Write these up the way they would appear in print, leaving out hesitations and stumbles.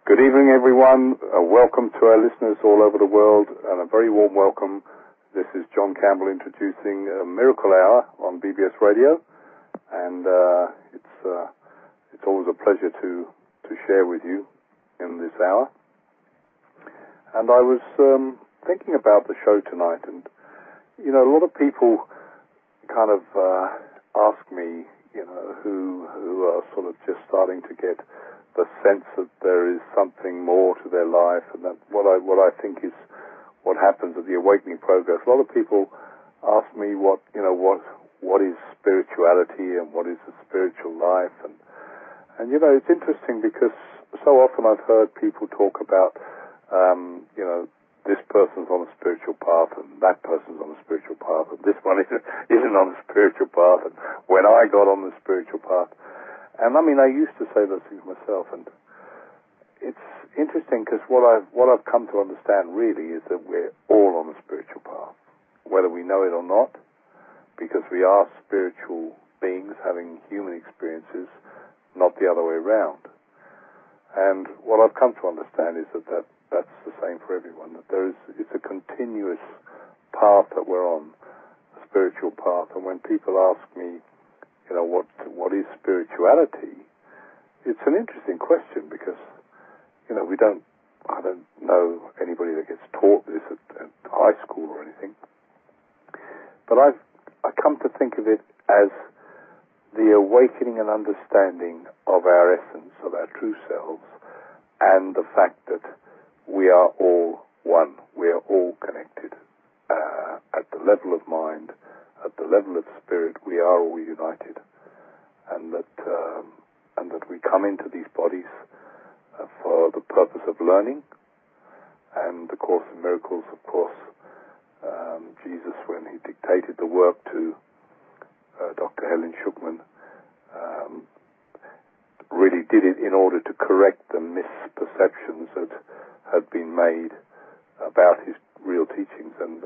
Good evening, everyone. Welcome to our listeners all over the world, and a very warm welcome. This is John Campbell introducing Miracle Hour on BBS Radio, and it's always a pleasure to share with you in this hour. And I was thinking about the show tonight, and a lot of people kind of ask me, who are sort of just starting to get the sense that there is something more to their life, and that what I think is what happens at the awakening progress. A lot of people ask me what is spirituality and what is the spiritual life, and it's interesting because so often I've heard people talk about this person's on a spiritual path and that person's on a spiritual path and this one isn't on a spiritual path, and when I got on the spiritual path. And I used to say those things myself, and it's interesting because what I've come to understand really is that we're all on a spiritual path, whether we know it or not, because we are spiritual beings having human experiences, not the other way around. And what I've come to understand is that's the same for everyone, that it's a continuous path that we're on, a spiritual path. And when people ask me, what is spirituality? It's an interesting question because, I don't know anybody that gets taught this at high school or anything. But I come to think of it as the awakening and understanding of our essence, of our true selves, and the fact that we are all one. We are all connected. At the level of mind, at the level of spirit, we are all united, and that we come into these bodies for the purpose of learning. And the Course in Miracles, of course, Jesus, when he dictated the work to Dr. Helen Schucman, really did it in order to correct the misperceptions that had been made about his real teachings, and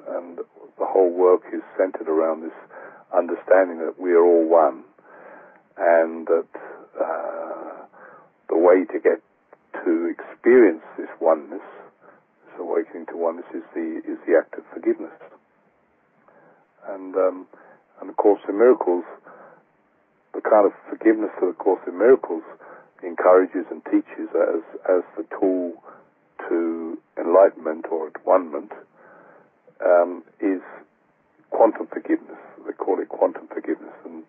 the whole work is centered around this understanding that we are all one, and that the way to get to experience this oneness, this awakening to oneness, is the act of forgiveness. And the Course in Miracles, the kind of forgiveness that the Course in Miracles encourages and teaches as the tool to enlightenment or at-one-ment, is quantum forgiveness. They call it quantum forgiveness, and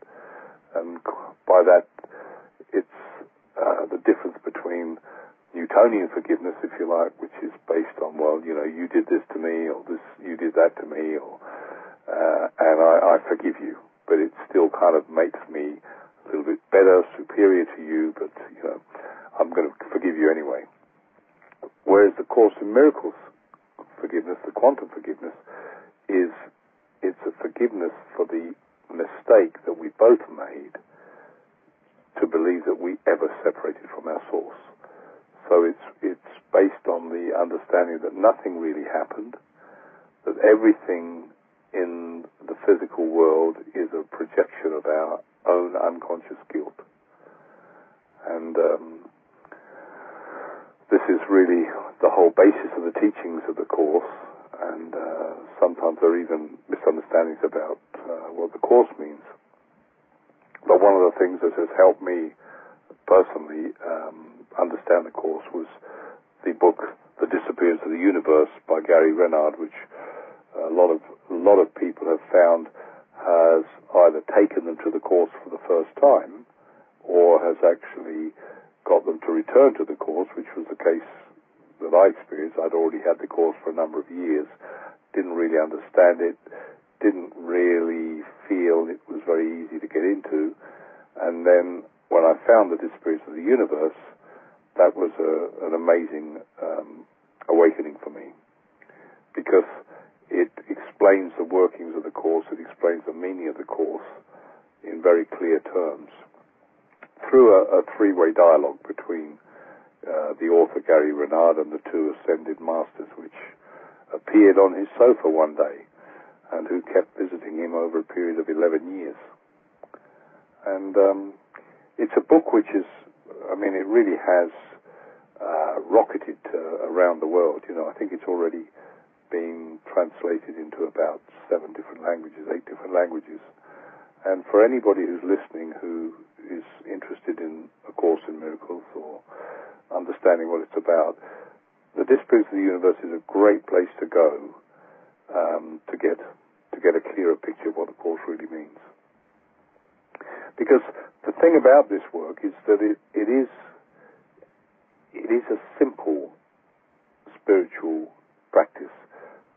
by that it's the difference between Newtonian forgiveness, if you like, which is based on, you did this to me, or you did that to me, or and I forgive you, but it still kind of makes me a little bit better, superior to you, but I'm going to forgive you anyway. Whereas the Course in Miracles forgiveness, the quantum forgiveness, it's a forgiveness for the mistake that we both made to believe that we ever separated from our source. So it's based on the understanding that nothing really happened, that everything in the physical world is a projection of our own unconscious guilt. And this is really the whole basis of the teachings of the Course, and sometimes there are even misunderstandings about what the Course means. But one of the things that has helped me personally understand the Course was the book The Disappearance of the Universe by Gary Renard, which a lot of people have found has either taken them to the Course for the first time or has actually got them to return to the Course, which was the case that I experienced. I'd already had the Course for a number of years, didn't really understand it, didn't really feel it was very easy to get into, and then when I found the Disappearance of the Universe, that was an amazing awakening for me, because it explains the workings of the Course, it explains the meaning of the Course in very clear terms, through a three-way dialogue between the author Gary Renard and the two ascended masters, which appeared on his sofa one day and who kept visiting him over a period of 11 years. And it's a book which is, it really has rocketed around the world. I think it's already being translated into about 7 different languages, 8 different languages. And for anybody who's listening who is interested in A Course in Miracles or understanding what it's about, the Disciplines of the Universe is a great place to go to get a clearer picture of what the Course really means. Because the thing about this work is that it is a simple spiritual practice,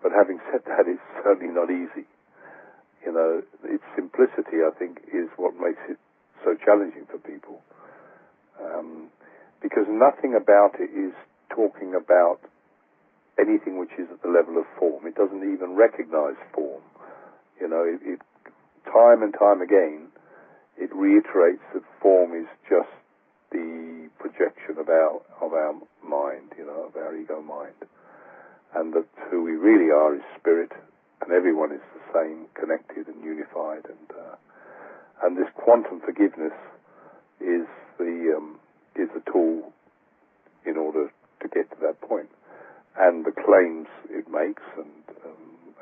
but having said that, it's certainly not easy. Its simplicity, I think, is what makes it so challenging for people. Because nothing about it is talking about anything which is at the level of form. It doesn't even recognize form. It time and time again, it reiterates that form is just the projection of our mind, of our ego mind, and that who we really are is spirit, and everyone is the same, connected and unified, and this quantum forgiveness is the tool in order to get to that point. And the claims it makes, and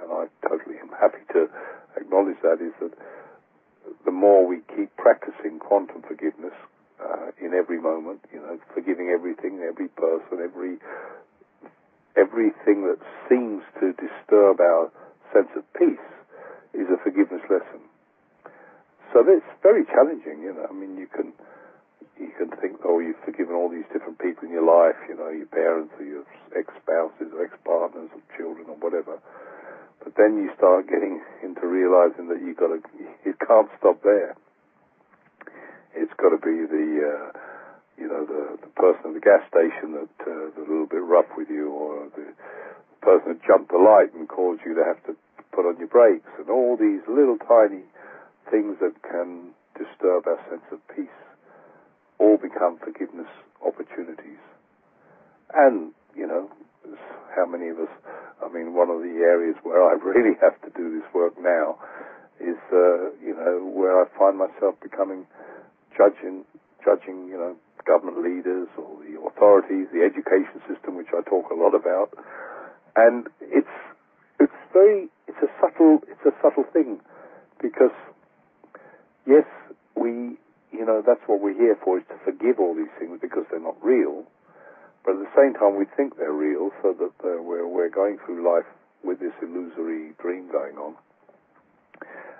I totally am happy to acknowledge that, is that the more we keep practicing quantum forgiveness in every moment, forgiving everything, every person, everything that seems to disturb our sense of peace is a forgiveness lesson. So it's very challenging, I mean, you can think, oh, you've forgiven all these different people in your life, your parents or your ex-spouses or ex-partners or children or whatever. But then you start getting into realizing that you can't stop there. It's got to be the person at the gas station that's a little bit rough with you, or the person that jumped the light and caused you to have to put on your brakes, and all these little tiny things that can disturb our sense of peace all become forgiveness opportunities. And, how many of us, I mean, one of the areas where I really have to do this work now is, where I find myself becoming judging, government leaders or the authorities, the education system, which I talk a lot about. And it's a subtle thing, because yes, that's what we're here for, is to forgive all these things because they're not real. But at the same time, we think they're real, so that we're going through life with this illusory dream going on.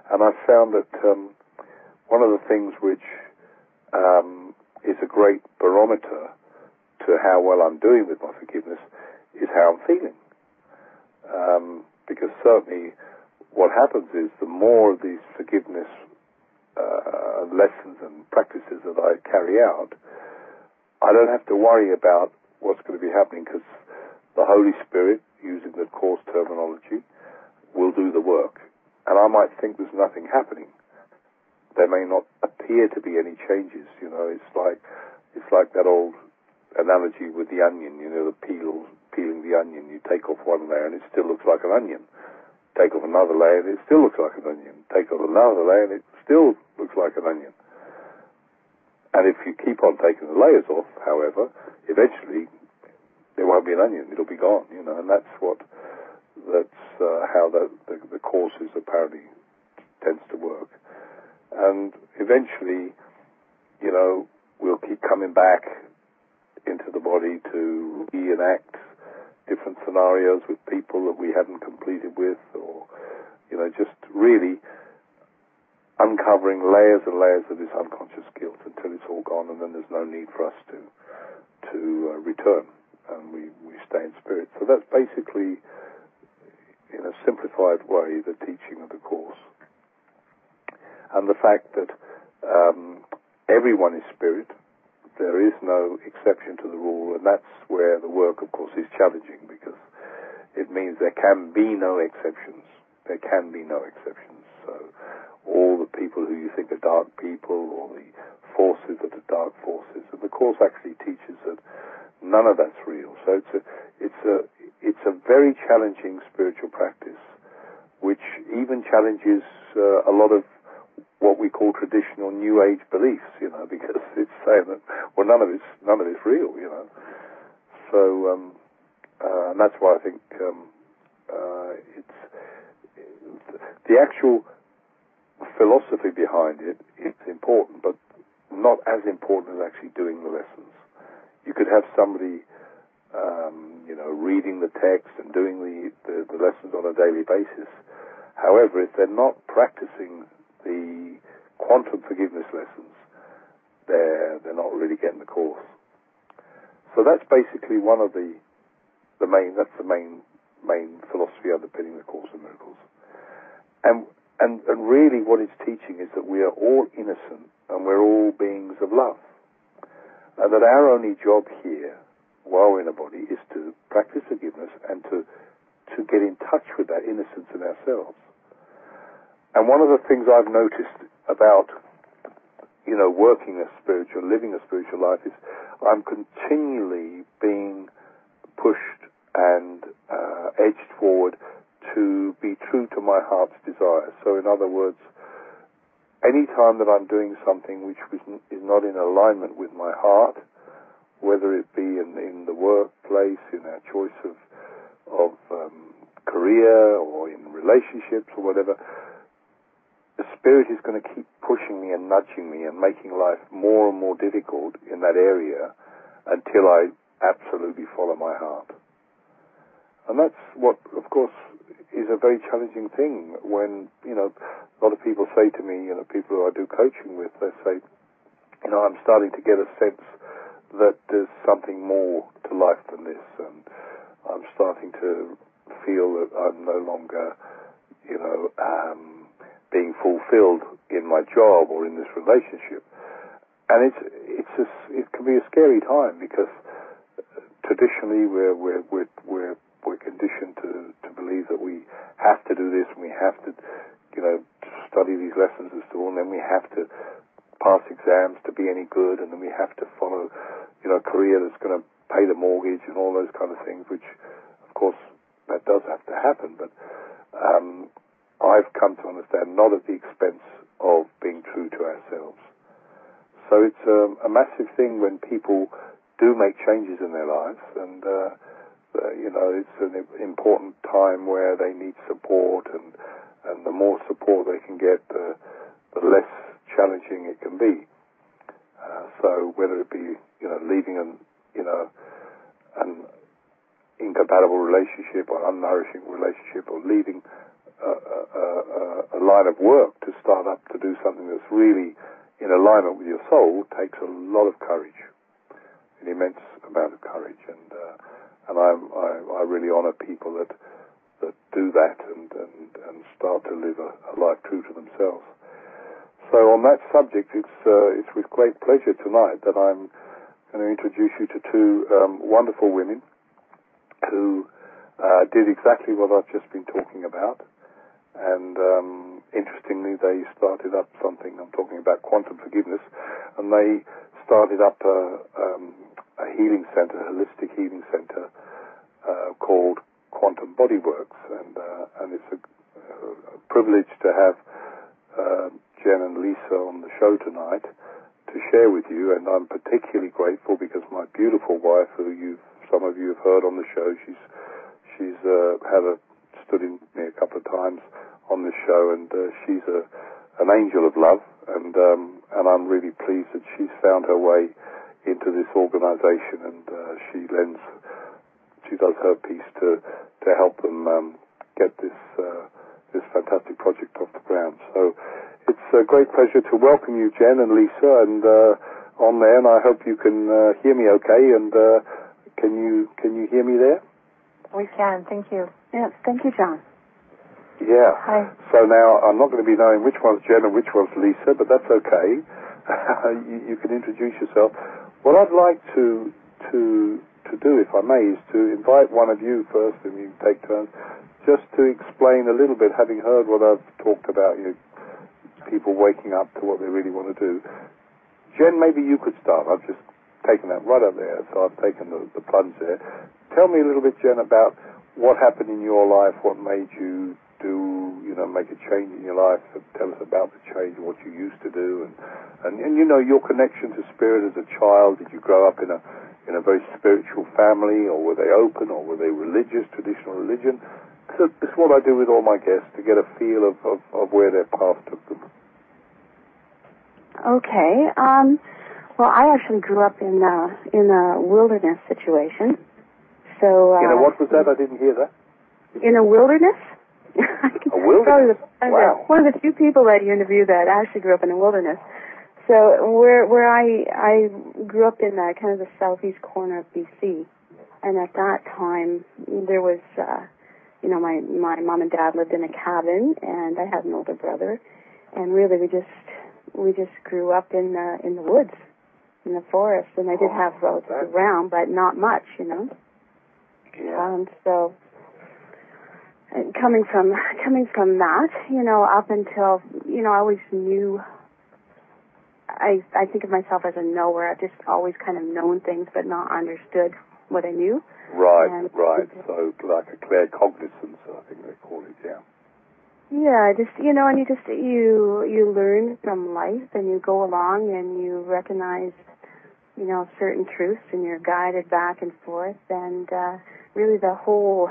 And I've found that one of the things which is a great barometer to how well I'm doing with my forgiveness is how I'm feeling. Because certainly what happens is the more of these forgiveness lessons and practices that I carry out, I don't have to worry about what's going to be happening, because the Holy Spirit, using the Course terminology, will do the work. And I might think there's nothing happening. There may not appear to be any changes. It's like that old analogy with the onion. The peeling the onion. You take off one layer and it still looks like an onion. Take off another layer and it still looks like an onion. Take off another layer and it still looks like an onion. And if you keep on taking the layers off, however, eventually there won't be an onion. It'll be gone. And that's how the Courses apparently tends to work. And eventually, we'll keep coming back into the body to reenact different scenarios with people that we haven't completed with, or, just really uncovering layers and layers of this unconscious guilt until it's all gone, and then there's no need for us to return, and we stay in spirit. So that's basically, in a simplified way, the teaching of the Course. And the fact that everyone is spirit, there is no exception to the rule, and that's where the work, of course, is challenging, because it means there can be no exceptions. There can be no exceptions. So all the people who you think are dark people, or the forces that are dark forces, and the Course actually teaches that none of that's real. So it's a very challenging spiritual practice, which even challenges a lot of what we call traditional New Age beliefs, because it's saying that, well, none of it's real, So So and that's why I think it's the actual philosophy behind it is important, but not as important as actually doing the lessons. You could have somebody, reading the text and doing the lessons on a daily basis. However, if they're not practicing the quantum forgiveness lessons, they're not really getting the course. So that's basically one of the main philosophy underpinning the Course in Miracles. And really what it's teaching is that we are all innocent and we're all beings of love. And that our only job here, while we're in a body, is to practice forgiveness and to get in touch with that innocence in ourselves. And one of the things I've noticed about, working living a spiritual life is I'm continually being pushed and edged forward to be true to my heart's desire. So in other words, any time that I'm doing something which is not in alignment with my heart, whether it be in the workplace, in our choice of career, or in relationships or whatever, the Spirit is going to keep pushing me and nudging me and making life more and more difficult in that area until I absolutely follow my heart. And that's what, of course, is a very challenging thing when, a lot of people say to me, people who I do coaching with, they say, I'm starting to get a sense that there's something more to life than this, and I'm starting to feel that I'm no longer, being fulfilled in my job or in this relationship. And it can be a scary time because traditionally we're conditioned to believe that we have to do this and we have to, study these lessons and so on, and then we have to pass exams to be any good, and then we have to follow, a career that's going to pay the mortgage and all those kind of things, which, of course, that does have to happen. But I've come to understand not at the expense of being true to ourselves. So it's a massive thing when people do make changes in their lives, and it's an important time where they need support, and the more support they can get, the less challenging it can be. So whether it be leaving an incompatible relationship or unnourishing relationship, or leaving a line of work to start up to do something that's really in alignment with your soul, takes a lot of courage, an immense amount of courage, and I really honour people that do that and start to live a life true to themselves. So on that subject, it's with great pleasure tonight that I'm going to introduce you to two wonderful women who did exactly what I've just been talking about. And interestingly, they started up something, I'm talking about quantum forgiveness, and they started up a healing center, holistic healing center, called Quantum Bodyworks. And it's a privilege to have Jen and Lisa on the show tonight to share with you. And I'm particularly grateful because my beautiful wife, who some of you have heard on the show, she's stood in me a couple of times on this show, and she's an angel of love, and I'm really pleased that she's found her way into this organization, and she does her piece to help them get this fantastic project off the ground. So it's a great pleasure to welcome you, Jen and Lisa, and on there, and I hope you can hear me okay, and can you hear me there? We can, thank you. Yes, thank you, John. Yeah. Hi. So now I'm not going to be knowing which one's Jen and which one's Lisa, but that's okay. You can introduce yourself. What I'd like to do, if I may, is to invite one of you first, and you take turns, just to explain a little bit, having heard what I've talked about, people waking up to what they really want to do. Jen, maybe you could start. I've just taken that right up there, so I've taken the plunge there. Tell me a little bit, Jen, about what happened in your life, what made you make a change in your life. Tell us about the change, what you used to do, and your connection to spirit as a child. Did you grow up in in a very spiritual family, or were they open, or were they religious, traditional religion? So it's what I do with all my guests, to get a feel of where their path took them. Okay. Well, I actually grew up in a wilderness situation. So. What was that? I didn't hear that. In a wilderness. A wilderness? Wow. One of the few people that you interviewed that actually grew up in a wilderness. So where I grew up in kind of the southeast corner of BC, and at that time there was, my mom and dad lived in a cabin, and I had an older brother, and really we just grew up in the woods, in the forest, and I did have relatives around, but not much, Yeah. So. Coming from that, up until, I always knew, I think of myself as a knower. I've just always kind of known things but not understood what I knew. Right. So like a claircognizance, I think they call it, yeah. Yeah, just, and you learn from life, and you go along and you recognize, certain truths, and you're guided back and forth, and really the whole...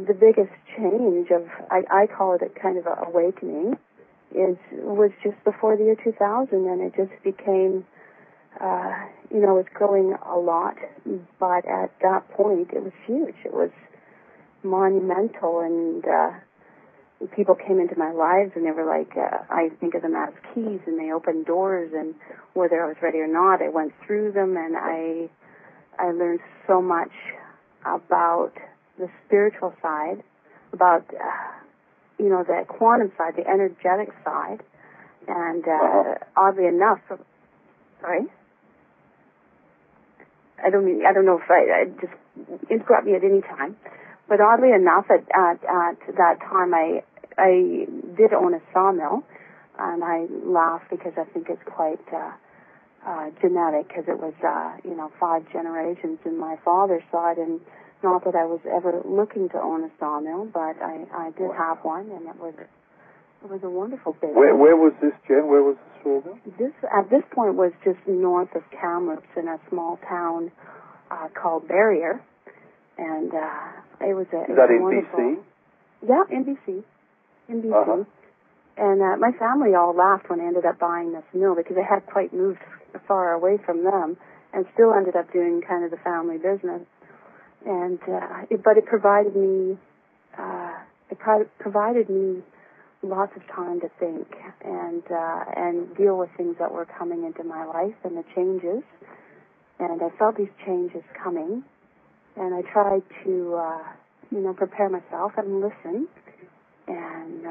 the biggest change I call it a kind of a awakening, was just before the year 2000, and it just became, it's growing a lot, but at that point it was huge. It was monumental, and people came into my lives, and they were like, I think of them as keys, and they opened doors, and whether I was ready or not, I went through them, and I learned so much about the spiritual side, about, the quantum side, the energetic side, and oddly enough, sorry? I don't know if I just interrupt me at any time, but oddly enough, at that time, I did own a sawmill, and I laugh because I think it's quite genetic, because it was, 5 generations in my father's side, and not that I was ever looking to own a sawmill, but I did have one, and it was a wonderful business. Where was this, Jen? Where was the sawmill? This, at this point, was just north of Kamloops in a small town called Barrier, and it was a... Is that in wonderful... BC? Yeah, in BC. Uh-huh. And my family all laughed when I ended up buying this mill, because I had quite moved far away from them, and still ended up doing kind of the family business. And but it provided me lots of time to think and deal with things that were coming into my life and the changes. And I felt these changes coming, and I tried to prepare myself and listen. And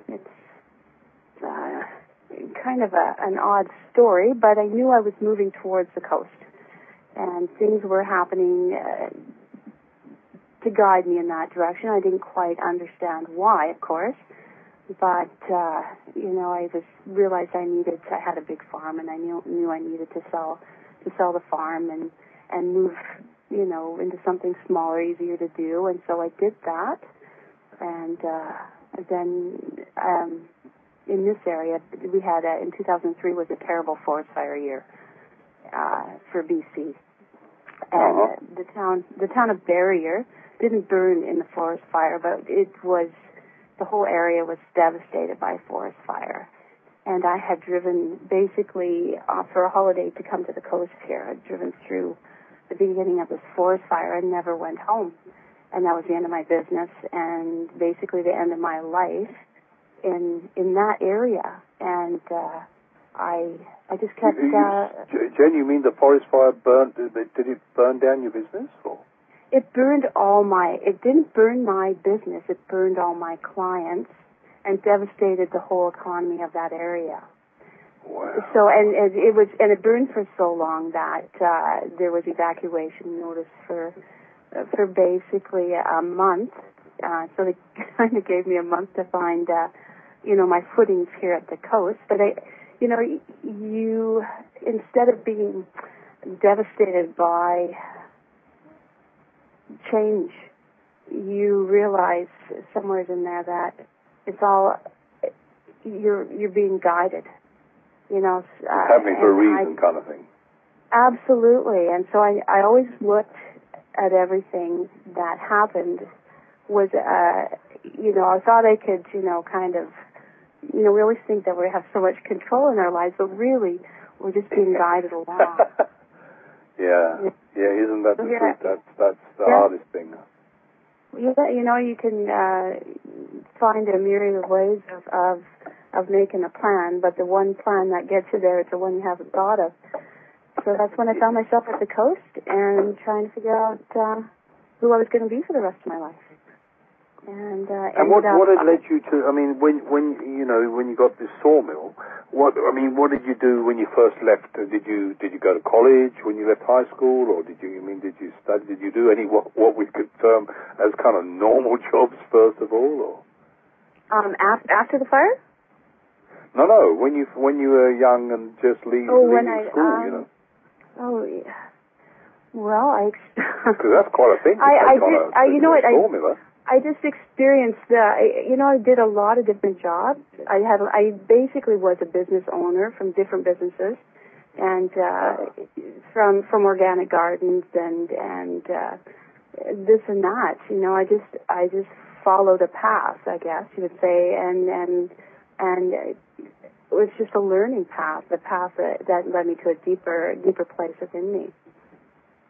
it's kind of an odd story, but I knew I was moving towards the coast, and things were happening to guide me in that direction. I didn't quite understand why, of course, but I just realized I had a big farm, and I knew I needed to sell the farm and move into something smaller, easier to do, and so I did that. And then in this area, we had in 2003 was a terrible forest fire year for BC, and the town of Barrier didn't burn in the forest fire, but the whole area was devastated by forest fire. And I had driven basically for a holiday to come to the coast here. I'd driven through the beginning of this forest fire and never went home. And that was the end of my business and basically the end of my life in that area. And I just kept... Jen, you mean the forest fire burned? Did it burn down your business? Or? It didn't burn my business, it burned all my clients and devastated the whole economy of that area. Wow. So, and it burned for so long that there was evacuation notice for basically a month. So they kind of gave me a month to find, my footings here at the coast. But you instead of being devastated by change, you realize somewhere in there that it's all you're being guided. It's happening for a reason, kind of thing. Absolutely. And so I always looked at everything that happened was, I thought I could, kind of, we always think that we have so much control in our lives, but really we're just being guided along. Yeah, isn't that the truth? That's the hardest thing. Yeah, you can find a myriad of ways of making a plan, but the one plan that gets you there is the one you haven't thought of. So that's when I found myself at the coast and trying to figure out who I was going to be for the rest of my life. And what had led you to? I mean, when you got this sawmill, what did you do when you first left? Did you go to college when you left high school, or did you study? Did you do any what we could term as kind of normal jobs first of all, or? After the fire? No. When you were young and just leaving school, Oh, yeah. Well, because that's quite a thing. I just experienced I did a lot of different jobs. I basically was a business owner from different businesses, and from organic gardens and this and that. I just followed a path, I guess you would say, and it was just a learning path, the path that led me to a deeper place within me.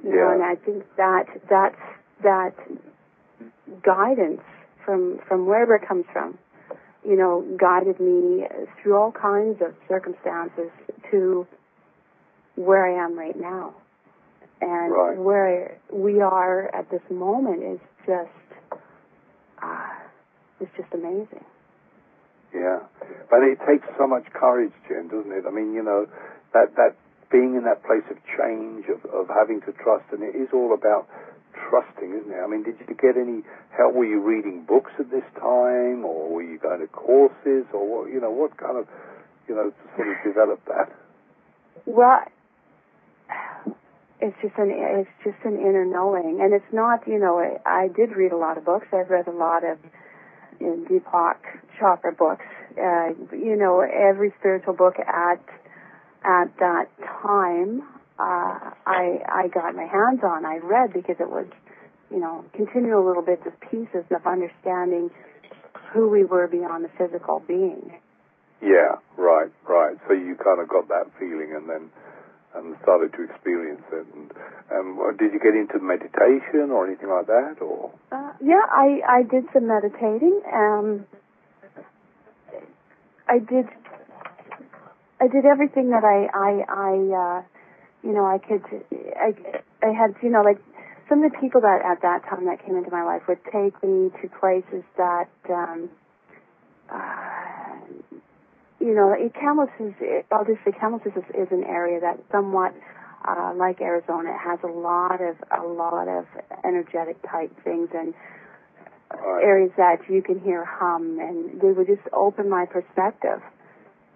And I think that guidance from wherever it comes from, guided me through all kinds of circumstances to where I am right now. And where we are at this moment is just amazing. Yeah, but it takes so much courage, Jen, doesn't it? I mean, that being in that place of change, of having to trust, and it is all about trusting, isn't it? I mean, did you get any help? Were you reading books at this time, or were you going to courses, or what kind of, to sort of develop that? Well, it's just an inner knowing, and it's not, I did read a lot of books. I've read a lot of Deepak Chopra books. Every spiritual book at that time, I got my hands on. I read because it was, continual little bits of pieces of understanding who we were beyond the physical being. Yeah, right. So you kind of got that feeling and started to experience it. And did you get into meditation or anything like that, or? Yeah, I did some meditating. I did everything that I had, like some of the people that at that time that came into my life would take me to places that, Kamloops is an area that somewhat, like Arizona, has a lot of energetic type things and areas that you can hear hum, and they would just open my perspective.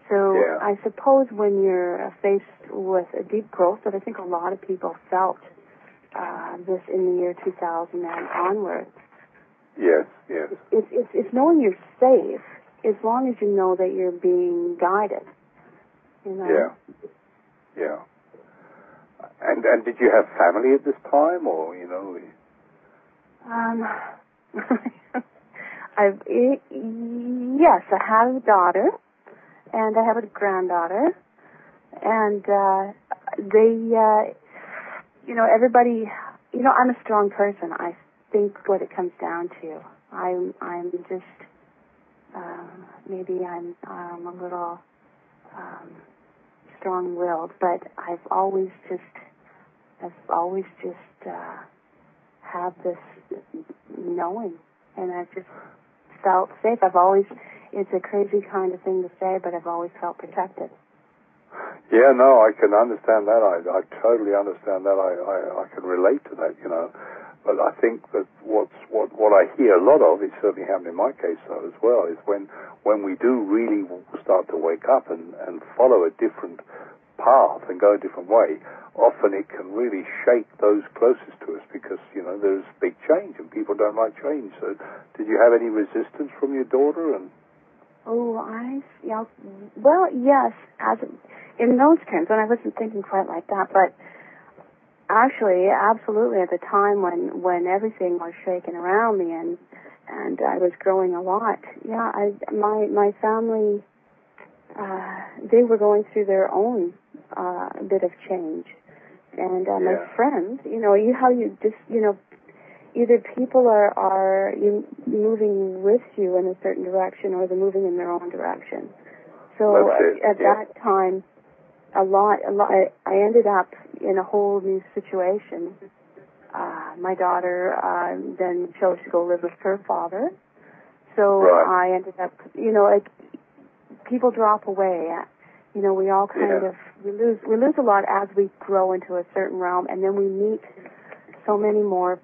So I suppose when you're faced with a deep growth, that I think a lot of people felt this in the year 2000 and onwards. Yes. It's knowing you're safe as long as you know that you're being guided. Yeah. And did you have family at this time, or Yes, I have a daughter. And I have a granddaughter, and everybody, I'm a strong person. I think what it comes down to, I'm just, maybe I'm a little strong-willed, but I've always just had this knowing, and I've just felt safe. It's a crazy kind of thing to say, but I've always felt protected. Yeah, no, I can understand that. I totally understand that. I can relate to that, But I think that what I hear a lot of, it certainly happened in my case though as well, is when we do really start to wake up and follow a different path and go a different way, often it can really shake those closest to us because, there's big change and people don't like change. So did you have any resistance from your daughter? Well, yes, in those terms, and I wasn't thinking quite like that, but Actually, absolutely. At the time when everything was shaking around me and I was growing a lot, yeah, my family, they were going through their own bit of change, and my friends, how you just, either people are moving with you in a certain direction or they're moving in their own direction. So at that time, a lot. I ended up in a whole new situation. My daughter then chose to go live with her father. So I ended up, like people drop away. We all kind of we lose a lot as we grow into a certain realm, and then we meet so many more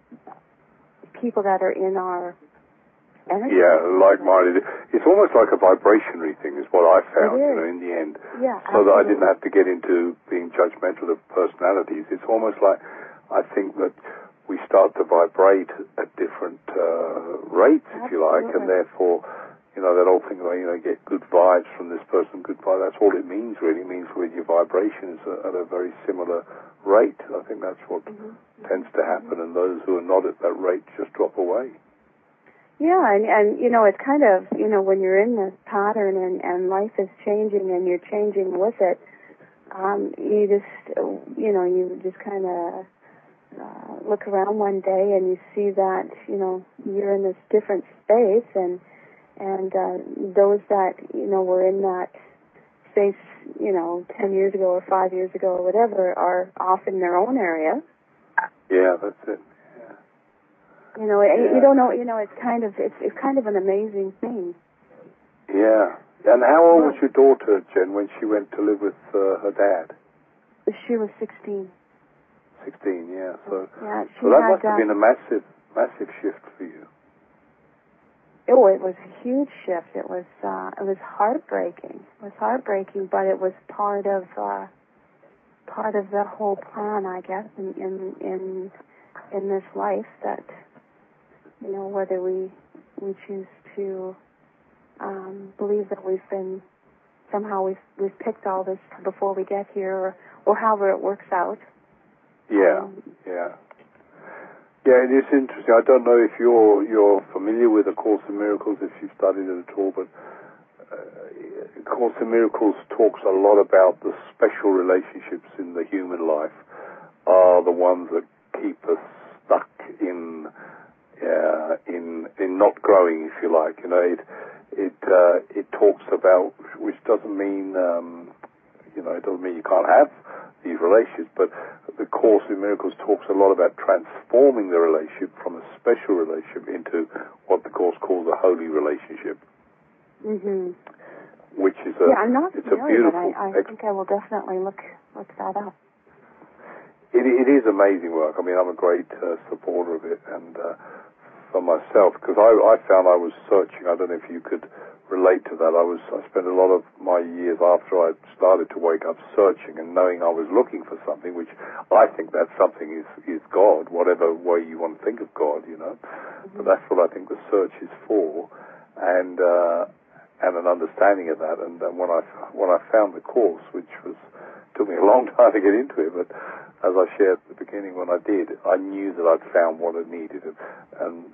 people that are in our energy. Yeah, like-minded. It's almost like a vibrationary thing is what I found, in the end. Yeah, so that I didn't have to get into being judgmental of personalities. It's almost like I think that we start to vibrate at different rates, if you like, and therefore, that old thing about, get good vibes from this person, good vibes, that's all it means, really. It means with your vibration is at a very similar rate. I think that's what tends to happen, and those who are not at that rate just drop away. Yeah, and it's kind of, when you're in this pattern and life is changing and you're changing with it, you just kind of look around one day and you see that, you're in this different space and those that, were in that space, 10 years ago or 5 years ago or whatever are off in their own area. Yeah, that's it. You don't know, it's kind of an amazing thing. Yeah. And how old was your daughter, Jen, when she went to live with her dad? She was 16. 16, yeah. So so that must have been a massive shift for you. Oh, it was a huge shift. It was heartbreaking. It was heartbreaking, but it was part of the whole plan, I guess, in this life that, whether we choose to believe that we've picked all this before we get here, or however it works out. Yeah. Yeah, it is interesting. I don't know if you're familiar with A Course in Miracles, if you've studied it at all, but A Course in Miracles talks a lot about the special relationships in the human life are the ones that keep us stuck in not growing, if you like. It talks about, which doesn't mean it doesn't mean you can't have these relationships, but the Course in Miracles talks a lot about transforming the relationship from a special relationship into what the Course calls a holy relationship. Mm-hmm. Which is I'm not it's familiar, a beautiful. But I think I will definitely look that up. It is amazing work. I mean, I'm a great supporter of it, and for myself, because I found I was searching. I don't know if you could relate to that. I spent a lot of my years after I started to wake up searching and knowing I was looking for something, which I think that something is God, whatever way you want to think of God, But that's what I think the search is for, and an understanding of that. And when I found the Course, which took me a long time to get into it, but as I shared at the beginning, when I did, I knew that I'd found what I needed, and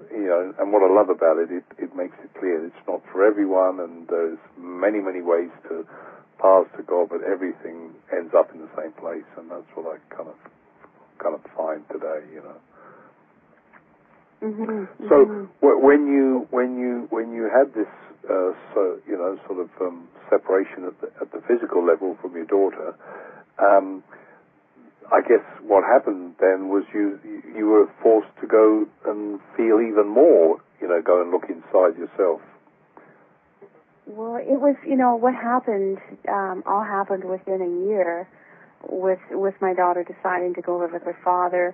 what I love about it, it makes it clear it's not for everyone, and there's many ways to paths to God, but everything ends up in the same place, and that's what I kind of find today, Mm-hmm. So when you had this sort of separation at the physical level from your daughter, I guess what happened then was you were forced to go and feel even more, go and look inside yourself. Well, it was, what happened, all happened within a year with my daughter deciding to go live with her father.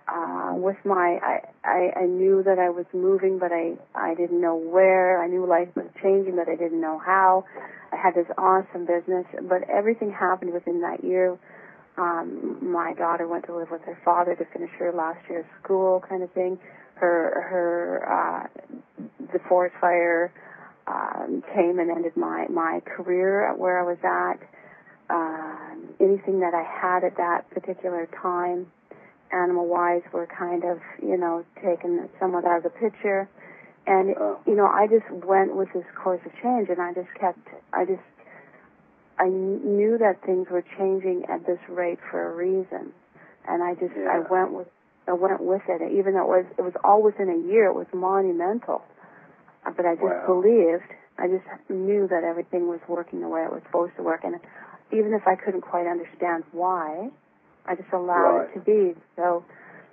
I knew that I was moving, but I didn't know where. I knew life was changing, but I didn't know how. I had this awesome business, but everything happened within that year. My daughter went to live with her father to finish her last year of school, kind of thing. The forest fire came and ended my career at where I was at. Anything that I had at that particular time, animal-wise were kind of, taken somewhat out of the picture. And, I just went with this course of change, and I knew that things were changing at this rate for a reason. And I went with it. Even though it was all within a year, it was monumental. But I just believed, I just knew that everything was working the way it was supposed to work. And even if I couldn't quite understand why, I just allowed it to be. So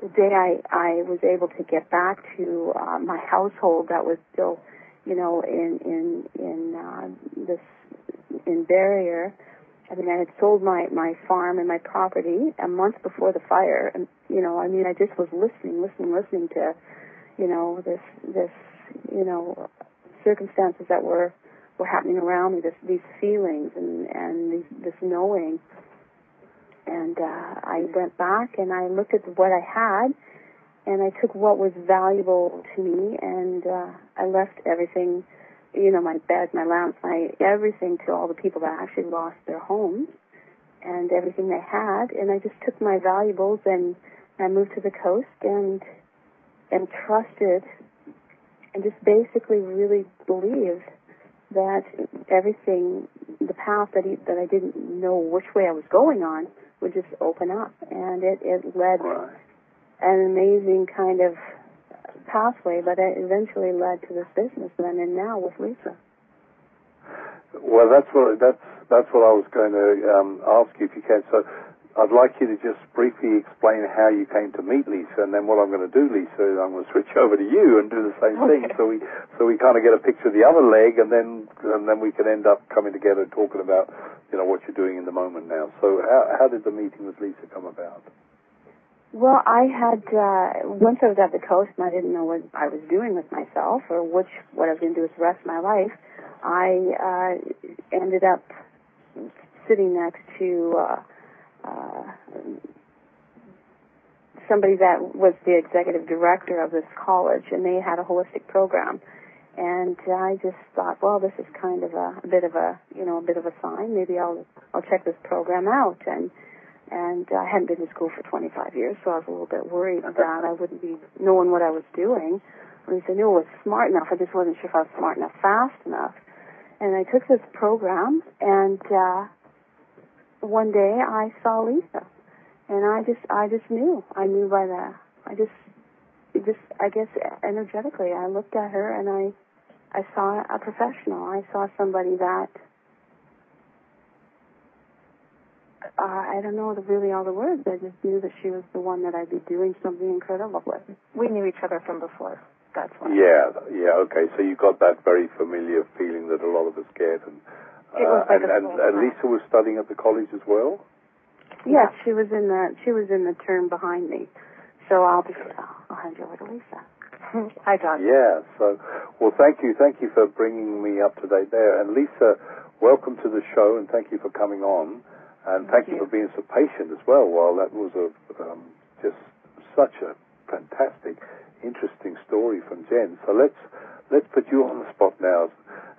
the day I was able to get back to my household that was still, in barrier. I mean, I had sold my farm and my property a month before the fire, and I just was listening to, this circumstances that were happening around me, these feelings and this knowing. And I went back and I looked at what I had, and I took what was valuable to me, and I left everything, my bed, my lamps, everything to all the people that actually lost their homes and everything they had. And I just took my valuables and I moved to the coast and trusted and just basically really believed that everything, the path that I didn't know which way I was going on, would just open up. And it led an amazing kind of pathway, but it eventually led to this business that I'm in now with Lisa. Well, that's what I was going to ask you, if you can. So I'd like you to just briefly explain how you came to meet Lisa, and then what I'm going to do, Lisa, is I'm going to switch over to you and do the same thing. So we kind of get a picture of the other leg, and then we can end up coming together talking about what you're doing in the moment now. So how did the meeting with Lisa come about? Well, I had once I was at the coast and I didn't know what I was doing with myself or what I was going to do with the rest of my life. I ended up sitting next to somebody that was the executive director of this college, and they had a holistic program. And I just thought, well, this is kind of a bit of a sign. Maybe I'll check this program out. And I hadn't been to school for 25 years, so I was a little bit worried that I wouldn't be knowing what I was doing. At least I knew I was smart enough. I just wasn't sure if I was smart enough, fast enough. And I took this program, and one day I saw Lisa, and I just knew. I knew by the. I guess energetically, I looked at her, and I saw a professional. I saw somebody that. I don't know really all the words. I just knew that she was the one that I'd be doing something incredible with. We knew each other from before. That's why. Yeah, okay. So you got that very familiar feeling that a lot of us get. And Lisa was studying at the college as well? Yes, she was in the term behind me. So I'll hand you over to Lisa. Hi, John. Yeah, well, thank you for bringing me up to date there. And Lisa, welcome to the show, and thank you for coming on. And thank you for being so patient as well. Well, that was just such a fantastic, interesting story from Jen. So let's put you on the spot now,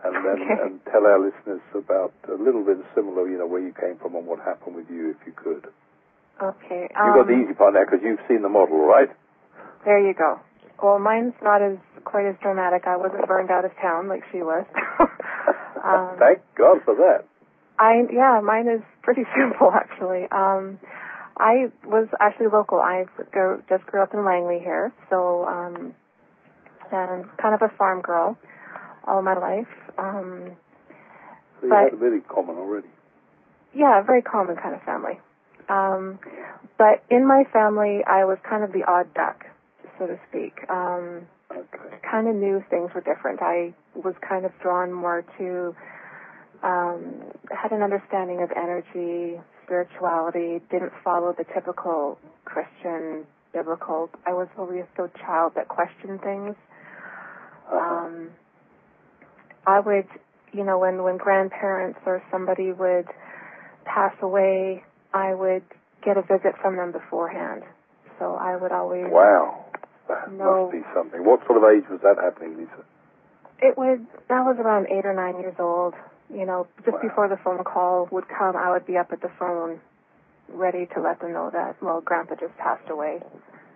and tell our listeners about a little bit similar, where you came from and what happened with you, if you could. Okay. You got the easy part now because you've seen the model, right? There you go. Well, mine's not quite as dramatic. I wasn't burned out of town like she was. Thank God for that. Mine is pretty simple, actually. I was actually local. I just grew up in Langley here, so and kind of a farm girl all my life. So you had it really common already. Yeah, a very common kind of family. But in my family, I was kind of the odd duck, so to speak. Kind of knew things were different. I was kind of drawn more to, had an understanding of energy, spirituality, didn't follow the typical Christian, biblical. I was always a child that questioned things. I would, when grandparents or somebody would pass away, I would get a visit from them beforehand. So I would always... Wow. That must be something. What sort of age was that happening, Lisa? That was around 8 or 9 years old. Just before the phone call would come, I would be up at the phone, ready to let them know that, well, Grandpa just passed away.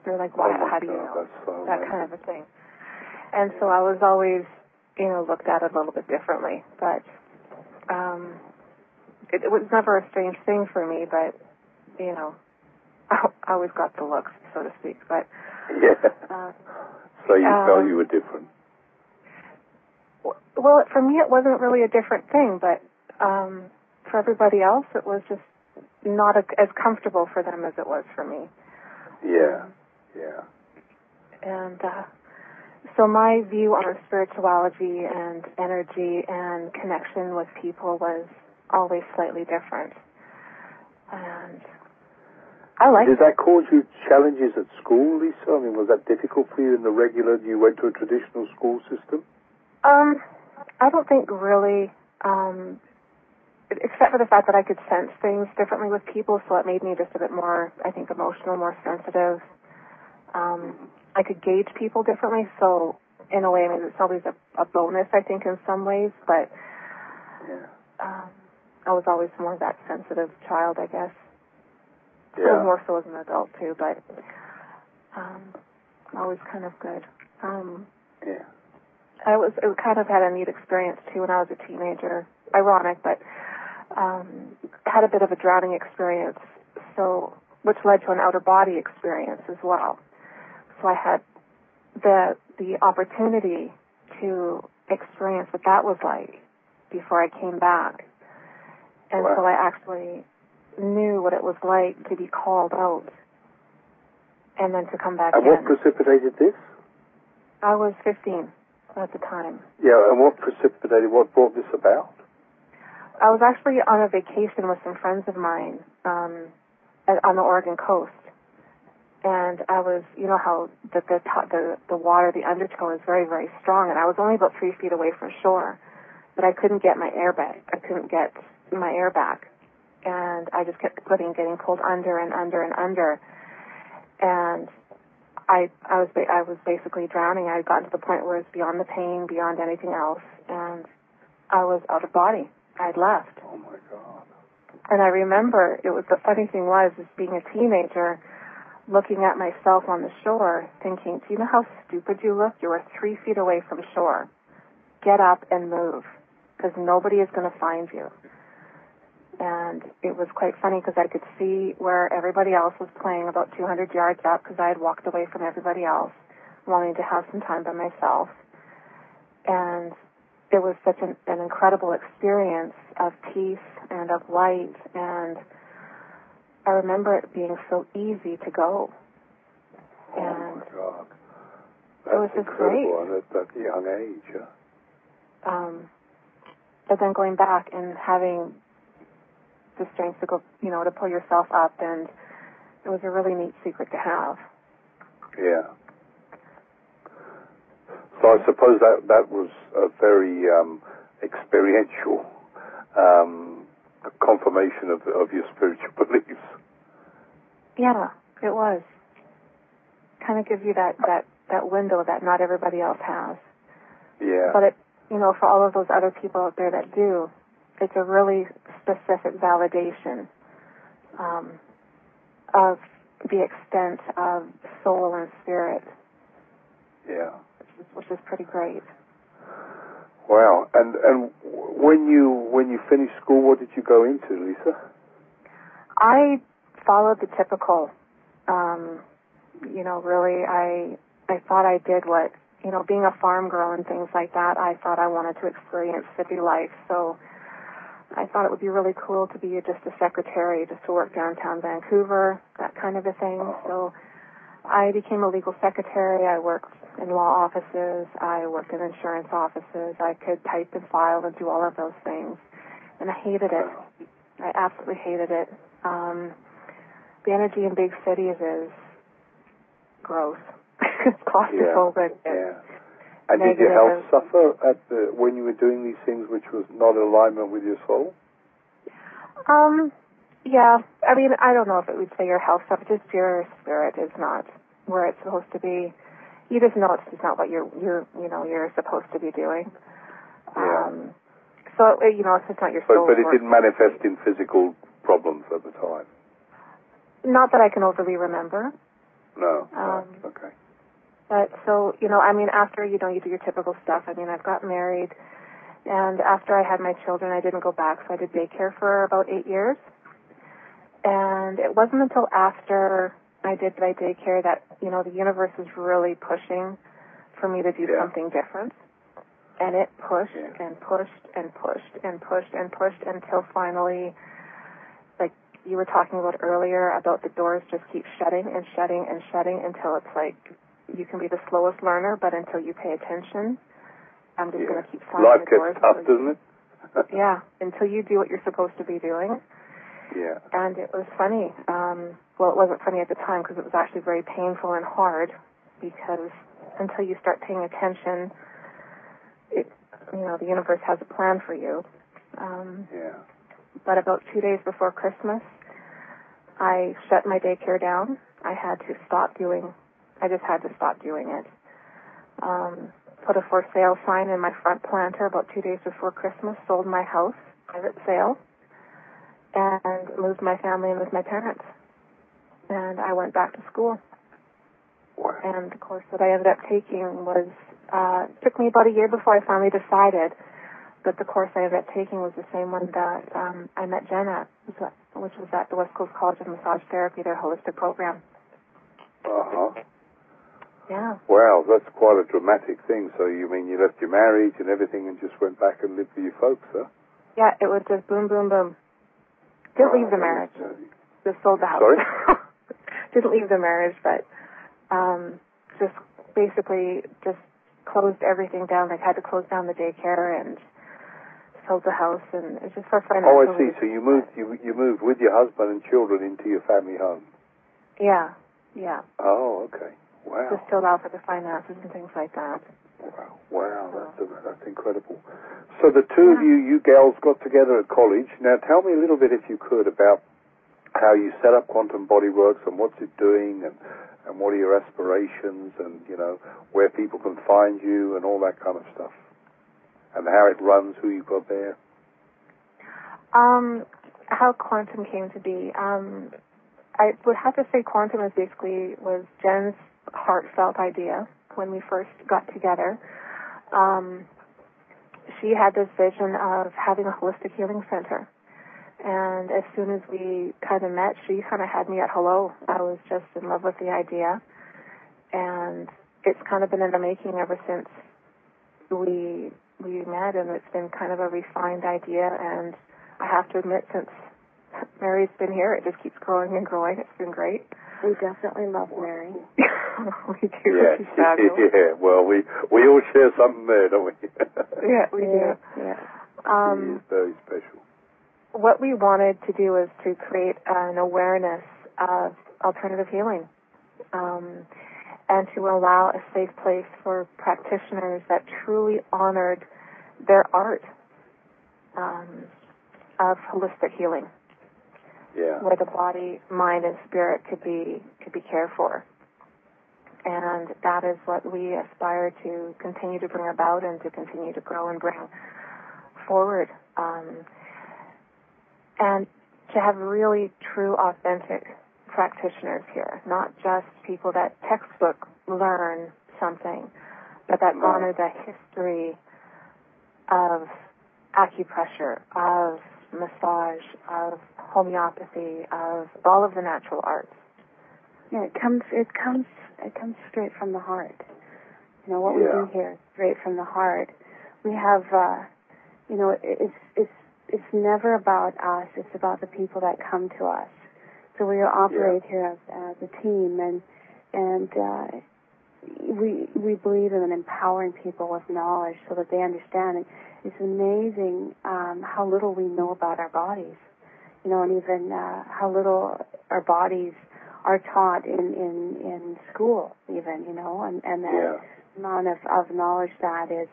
They're like, why? How do you know? So that kind of a thing. And so I was always, looked at it a little bit differently. But it was never a strange thing for me, but, I always got the looks, so to speak. But so you felt you were different? Well, for me, it wasn't really a different thing, but for everybody else, it was just not as comfortable for them as it was for me. Yeah. And so my view on spirituality and energy and connection with people was always slightly different. And I liked it. Did that cause you challenges at school, Lisa? I mean, was that difficult for you in the regular? You went to a traditional school system? I don't think really, except for the fact that I could sense things differently with people, so it made me just a bit more, I think, emotional, more sensitive. I could gauge people differently, so in a way, I mean, it's always a bonus, I think, in some ways, but I was always more that sensitive child, I guess. A little more so as an adult, too, but always kind of good. It kind of had a neat experience, too, when I was a teenager. Ironic, but had a bit of a drowning experience, which led to an outer-body experience as well. So I had the opportunity to experience what that was like before I came back. And so I actually knew what it was like to be called out and then to come back in. And what precipitated this? I was 15 at the time. Yeah, and what brought this about? I was actually on a vacation with some friends of mine on the Oregon coast. And I was, how the water, the undertow is very, very strong, and I was only about 3 feet away from shore, but I couldn't get my air back. I couldn't get my air back, and I just kept getting pulled under and under and under, and I was basically drowning. I had gotten to the point where it was beyond the pain, beyond anything else, and I was out of body. I had left. Oh my God! And I remember the funny thing was being a teenager, looking at myself on the shore, thinking, do you know how stupid you look? You were 3 feet away from shore. Get up and move, because nobody is going to find you. And it was quite funny because I could see where everybody else was playing about 200 yards up, because I had walked away from everybody else, wanting to have some time by myself. And it was such an incredible experience of peace and of light, and I remember it being so easy to go. And oh my God. It was just incredible great. At that young age. But then going back and having the strength to go, to pull yourself up, and it was a really neat secret to have. Yeah. So I suppose that was a very experiential confirmation of your spiritual beliefs. Yeah, it was. Kind of gives you that window that not everybody else has. Yeah. But for all of those other people out there that do, it's a really specific validation of the extent of soul and spirit. Yeah. Which is pretty great. Wow. And when you finished school, what did you go into, Lisa? I followed the typical, really, I thought I did what, being a farm girl and things like that, I thought I wanted to experience city life. So I thought it would be really cool to be just a secretary, just to work downtown Vancouver, that kind of a thing. So I became a legal secretary. I worked in law offices. I worked in insurance offices. I could type and file and do all of those things. And I hated it. I absolutely hated it. The energy in big cities is gross. It's claustrophobic. Yeah. And did your health suffer when you were doing these things which was not in alignment with your soul? Yeah. I mean, I don't know if it would say your health suffered. Just your spirit is not where it's supposed to be. You just know it's just not what you're supposed to be doing. Yeah. So it's just not your soul. But it didn't manifest in physical problems at the time. Not that I can overly remember. No. Okay. But so, after, you do your typical stuff. I've got married, and after I had my children, I didn't go back, so I did daycare for about 8 years. And it wasn't until after I did my daycare that, the universe was really pushing for me to do something different. And it pushed and pushed and pushed and pushed and pushed until finally, like you were talking about earlier, about the doors just keep shutting and shutting and shutting until it's like you can be the slowest learner, but until you pay attention, I'm just going to keep slamming Life the doors. Life gets tough, doesn't it? Yeah, until you do what you're supposed to be doing. Yeah. And it was funny. Well, it wasn't funny at the time because it was actually very painful and hard, because until you start paying attention, the universe has a plan for you. But about 2 days before Christmas, I shut my daycare down. I just had to stop doing it. Put a for sale sign in my front planter about 2 days before Christmas, sold my house, private sale, and moved my family in with my parents. And I went back to school. Wow. And the course that I ended up taking took me about a year before I finally decided, but the course I ended up taking was the same one that I met Jen at, which was at the West Coast College of Massage Therapy, their holistic program. Uh-huh. Yeah. Wow, that's quite a dramatic thing. So you mean you left your marriage and everything and just went back and lived with your folks, huh? Yeah, it was just boom, boom, boom. Didn't leave the marriage. Just sold the house. Sorry? Didn't leave the marriage, but just basically just closed everything down. Like, had to close down the daycare and sold the house, and it's just for financial Oh, I see. reasons. So you moved with your husband and children into your family home. Yeah. Oh, okay. Wow. Just to allow for the finances and things like that. Wow, that's incredible. So the two of you gals got together at college. Now tell me a little bit, if you could, about how you set up Quantum Bodyworks and what's it doing, and what are your aspirations, and where people can find you and all that kind of stuff, and how it runs, who you got there. How Quantum came to be. I would have to say Quantum was Jen's heartfelt idea when we first got together. She had this vision of having a holistic healing center. And as soon as we kind of met, she kind of had me at hello. I was just in love with the idea. And it's kind of been in the making ever since we met, and it's been kind of a refined idea. And I have to admit, since Mary's been here, it just keeps growing and growing. It's been great. We definitely love Mary. We do. Yeah, She's fabulous. yeah. Well, we all share something there, don't we? Yeah, we do. Yeah. She is very special. What we wanted to do is to create an awareness of alternative healing, and to allow a safe place for practitioners that truly honored their art of holistic healing. Yeah. Where the body, mind, and spirit could be cared for. And that is what we aspire to continue to bring about and to continue to grow and bring forward. And to have really true, authentic practitioners here, not just people that textbook learn something, but that honor the history of acupressure, of massage, of homeopathy, of all of the natural arts. Yeah, it comes straight from the heart. What we do here is straight from the heart. We have, it's never about us. It's about the people that come to us. So we operate here as a team, and we believe in empowering people with knowledge so that they understand it. It's amazing how little we know about our bodies, and even how little our bodies are taught in school, even, and the amount of knowledge that is,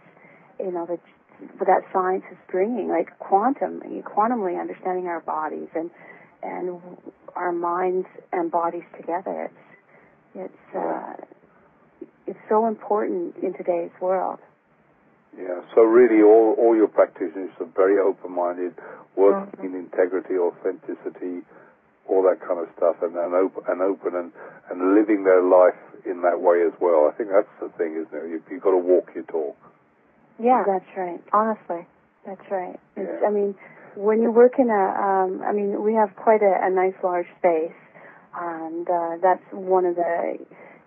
that science is bringing, like quantumly understanding our bodies and our minds and bodies together. It's so important in today's world. Yeah, so really all your practitioners are very open-minded, working in integrity, authenticity, all that kind of stuff, and open and living their life in that way as well. I think that's the thing, isn't it? You've got to walk your talk. Yeah, that's right. Honestly, that's right. Yeah. I mean, when you work in we have quite a nice large space, and that's one of the,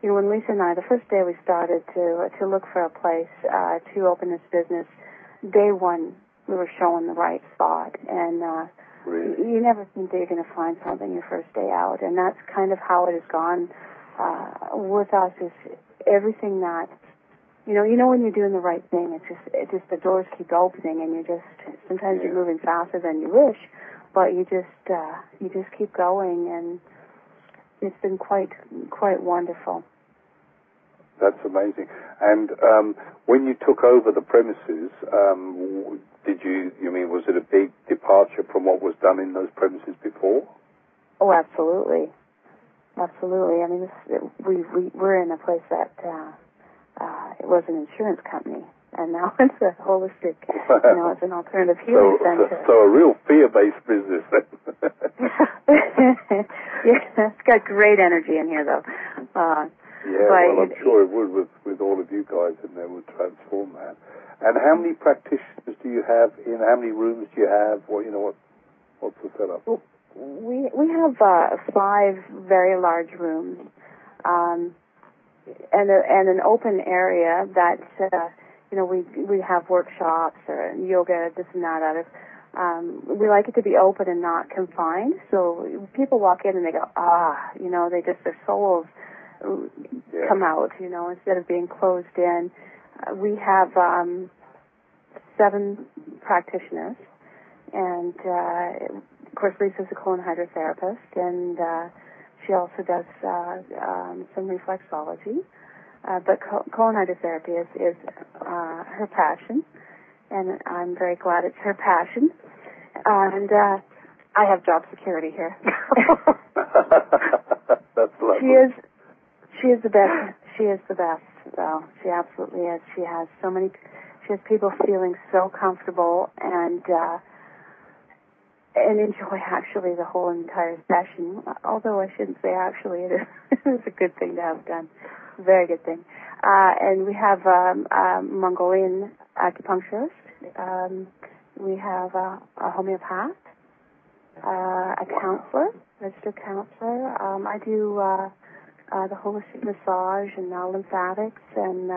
when Lisa and I, the first day we started to look for a place to open this business, day one we were showing the right spot, and really? You never think that you're going to find something your first day out, and that's kind of how it has gone with us. Is everything that when you're doing the right thing, it's just the doors keep opening, and sometimes you're moving faster than you wish, but you just keep going, and it's been quite wonderful. That's amazing. And when you took over the premises, was it a big departure from what was done in those premises before? Oh, absolutely. Absolutely. I mean, we're in a place that it was an insurance company, and now it's a holistic, it's an alternative healing center. So a real fear-based business then. Yeah, it's got great energy in here, though. Well, I'm sure it would with all of you guys in there would transform that. And how many practitioners do you have how many rooms do you have? What's the setup? We have 5 very large rooms, and an open area that we have workshops or yoga, this and that, other. We like it to be open and not confined. So people walk in and they go, their souls come out, instead of being closed in. We have 7 practitioners, and of course Lisa's a colon hydrotherapist, and she also does some reflexology. But colon hydrotherapy is her passion, and I'm very glad it's her passion. And I have job security here. That's lovely. She is the best. She is the best. So she absolutely is. She has people feeling so comfortable and enjoy actually the whole entire session. Although I shouldn't say actually, it is a good thing to have done. Very good thing. And we have a Mongolian acupuncturist. We have a homeopath, a counselor, registered counselor. I do the holistic massage and lymphatics and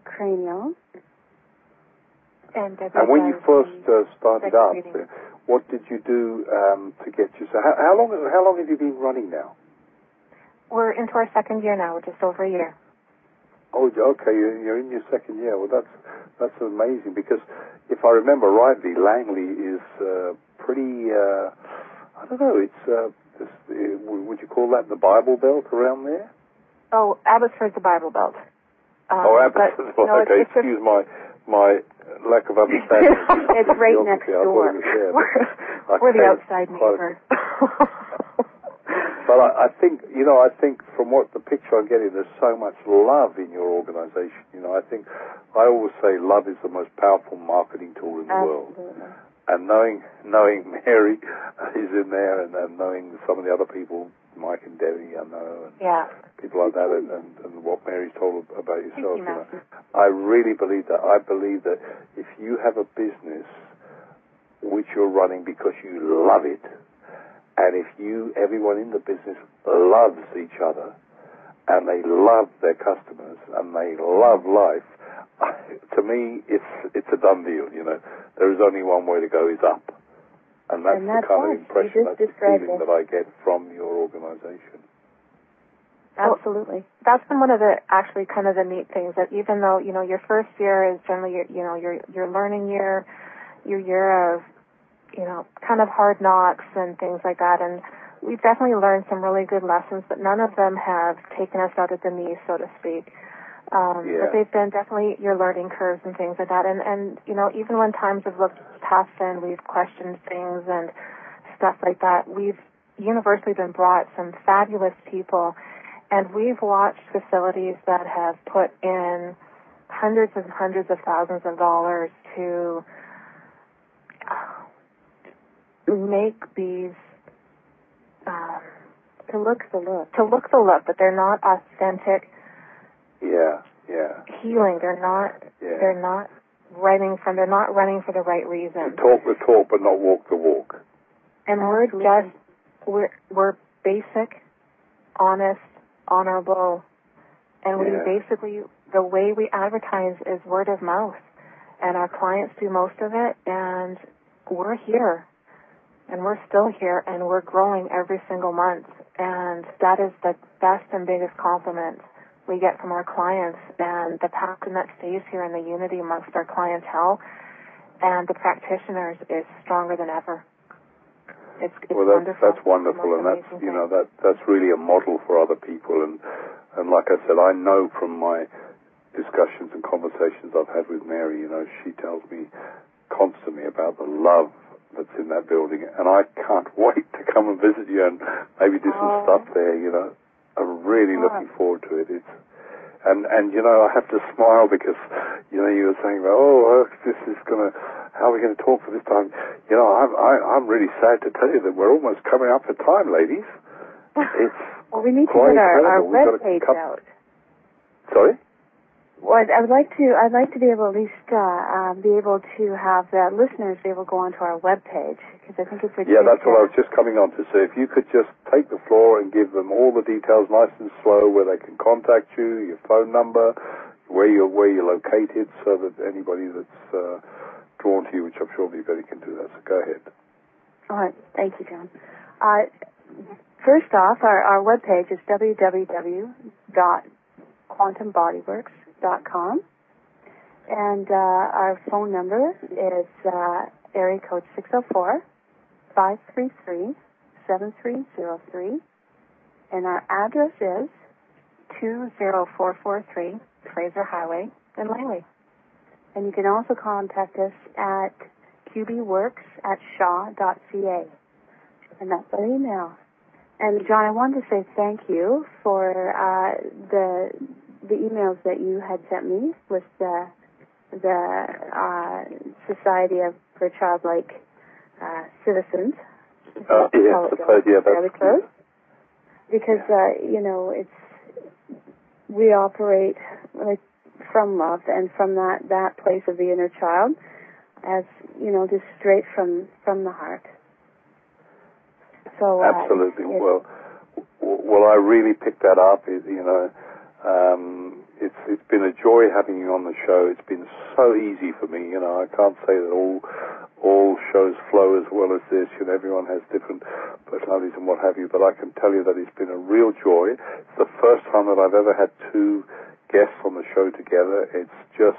cranial. And when you first started up, what did you do to get you? So how long have you been running now? We're into our 2nd year now, just over a year. Oh, okay. You're in your 2nd year. Well, that's amazing, because if I remember rightly, Langley is pretty. I don't know. It's would you call that the Bible Belt around there? Oh, Abbotsford's the Bible Belt. Abbotsford. Okay, excuse my lack of understanding. It's right next door. We're the outside neighbor. But I think from what the picture I'm getting, there's so much love in your organization. I always say love is the most powerful marketing tool in the world. And knowing Mary is in there, and knowing some of the other people, Mike and Debbie, I know, and people like that, and what Mary's told about yourself. I really believe that. I believe that if you have a business which you're running because you love it, and if everyone in the business loves each other, and they love their customers, and they love life, to me, it's a done deal. There is only one way to go, is up, and that's the kind of impression, that's the feeling that I get from your organization. Absolutely. That's been one of the actually kind of the neat things, that even though your first year is generally your learning year, your year of kind of hard knocks and things like that, and we've definitely learned some really good lessons, but none of them have taken us out of the knees, so to speak. But they've been definitely your learning curves and things like that. And even when times have looked past and we've questioned things and stuff like that, we've universally been brought some fabulous people, and we've watched facilities that have put in hundreds and hundreds of thousands of dollars to make these To look the look. To look the look, but they're not authentic. Yeah. Healing. They're not. Yeah. They're not running for the right reason. Talk the talk, but not walk the walk. And we're basic, honest, honorable, and we basically, the way we advertise is word of mouth, and our clients do most of it, and we're here, and we're still here, and we're growing every single month, and that is the best and biggest compliment we get from our clients, and the passion that stays here and the unity amongst our clientele and the practitioners is stronger than ever. It's wonderful. That's wonderful, and that's really a model for other people. And like I said, I know from my discussions and conversations I've had with Mary, she tells me constantly about the love that's in that building, and I can't wait to come and visit you and maybe do some stuff there. I'm really looking forward to it. And I have to smile because you were saying about this is how are we going to talk for this time? I'm really sad to tell you that we're almost coming up for time, ladies. It's well, we need to get our web page out. Sorry? Well, I'd like to be able at least be able to have the listeners be able to go onto our web page, because I think it's a that's what I was just coming on to say. If you could just take the floor and give them all the details, nice and slow, where they can contact you, your phone number, where you're located, so that anybody that's drawn to you, which I'm sure everybody can do that. So go ahead. All right, thank you, John. First off, our web page is www.quantumbodyworks.com, and our phone number is area code 604-533-7303, and our address is 20443 Fraser Highway in Langley. And you can also contact us at qbworks@shaw.ca, and that's our email. And John, I wanted to say thank you for the emails that you had sent me with the Society for Childlike Citizens. That's fairly close. Because we operate from love and from that place of the inner child, as just straight from the heart. So absolutely. Well, I really picked that up. It's been a joy having you on the show. It's been so easy for me. I can't say that all shows flow as well as this. Everyone has different personalities and what have you. But I can tell you that it's been a real joy. It's the first time that I've ever had two guests on the show together. It's just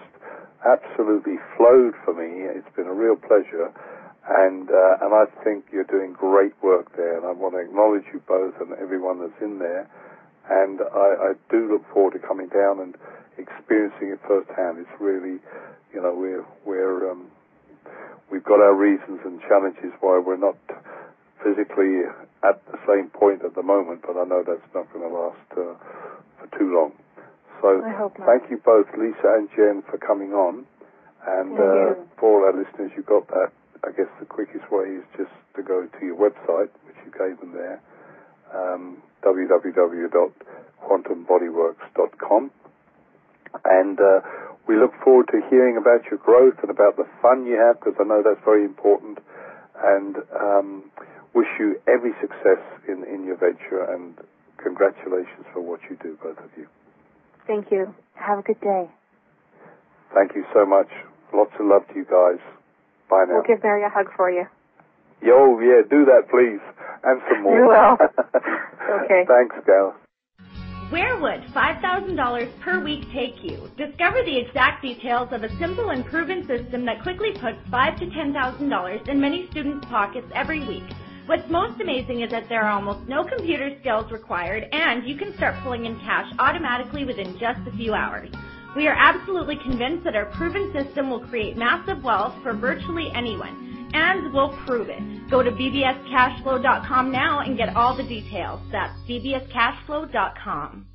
absolutely flowed for me. It's been a real pleasure. And I think you're doing great work there, and I want to acknowledge you both and everyone that's in there. And I do look forward to coming down and experiencing it firsthand. It's really, we've got our reasons and challenges why we're not physically at the same point at the moment, but I know that's not going to last for too long. So I hope not. Thank you both, Lisa and Jen, for coming on. And for all our listeners, you got that. I guess the quickest way is just to go to your website, which you gave them there, www.quantumbodyworks.com. And we look forward to hearing about your growth and about the fun you have, because I know that's very important. And wish you every success in your venture, and congratulations for what you do, both of you. Thank you. Have a good day. Thank you so much. Lots of love to you guys. Bye now. We'll give Mary a hug for you. Yo, yeah, do that, please. And some more. We will. Okay. Thanks, Gal. Where would $5,000 per week take you? Discover the exact details of a simple and proven system that quickly puts $5,000 to $10,000 in many students' pockets every week. What's most amazing is that there are almost no computer skills required, and you can start pulling in cash automatically within just a few hours. We are absolutely convinced that our proven system will create massive wealth for virtually anyone, and we'll prove it. Go to bbscashflow.com now and get all the details. That's bbscashflow.com.